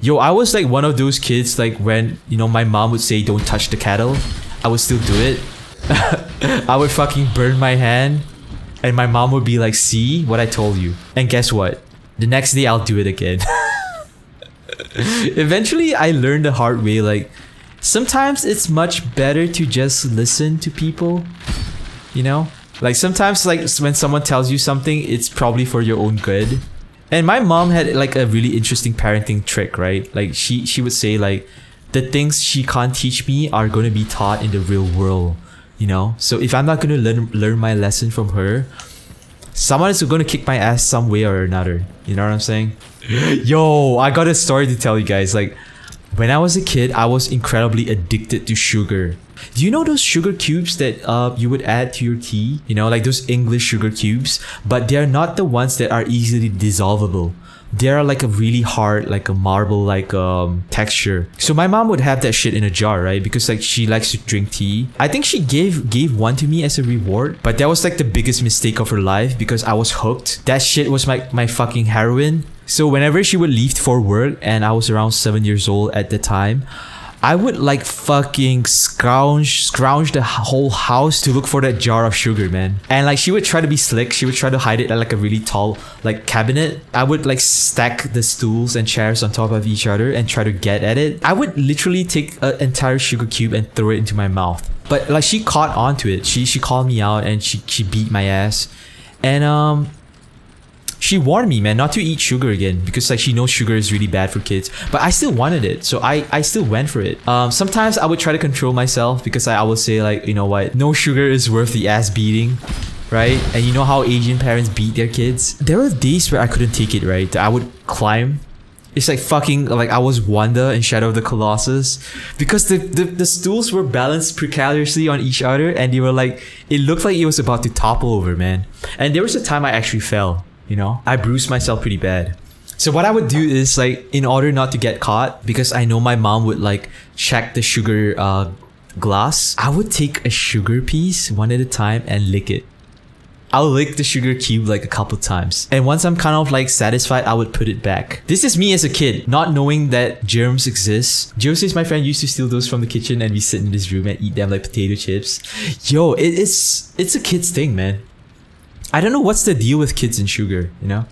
Yo, I was like one of those kids, like when, you know, my mom would say don't touch the kettle, I would still do it. I would fucking burn my hand and my mom would be like, see what I told you. And guess what? The next day I'll do it again. Eventually I learned the hard way, like sometimes it's much better to just listen to people, you know? Like sometimes like when someone tells you something, it's probably for your own good. And my mom had like a really interesting parenting trick, right? Like she would say like, the things she can't teach me are going to be taught in the real world, you know? So if I'm not going to learn my lesson from her, someone is going to kick my ass some way or another. You know what I'm saying? Yo, I got a story to tell you guys. Like when I was a kid, I was incredibly addicted to sugar. Do you know those sugar cubes that you would add to your tea? You know, like those English sugar cubes, but they're not the ones that are easily dissolvable. They're like a really hard, like a marble like texture. So my mom would have that shit in a jar, right? Because like she likes to drink tea. I think she gave one to me as a reward, but that was like the biggest mistake of her life because I was hooked. That shit was my fucking heroin. So whenever she would leave for work, and I was around 7 years old at the time, I would like fucking scrounge the whole house to look for that jar of sugar, man. And like she would try to be slick. She would try to hide it at like a really tall like cabinet. I would like stack the stools and chairs on top of each other and try to get at it. I would literally take an entire sugar cube and throw it into my mouth. But like she caught on to it. She called me out and she beat my ass. And she warned me, man, not to eat sugar again because like she knows sugar is really bad for kids. But I still wanted it, so I still went for it. Sometimes I would try to control myself because I would say like, you know what, no sugar is worth the ass beating, right? And you know how Asian parents beat their kids? There were days where I couldn't take it, right? I would climb. It's like fucking like I was Wanda in Shadow of the Colossus because the stools were balanced precariously on each other and they were like, it looked like it was about to topple over, man. And there was a time I actually fell. You know, I bruised myself pretty bad. So what I would do is like, in order not to get caught, because I know my mom would like check the sugar glass, I would take a sugar piece one at a time and lick it. I'll lick the sugar cube like a couple times. And once I'm kind of like satisfied, I would put it back. This is me as a kid, not knowing that germs exist. Joseph, my friend, used to steal those from the kitchen and we sit in this room and eat them like potato chips. Yo, it's a kid's thing, man. I don't know what's the deal with kids and sugar, you know?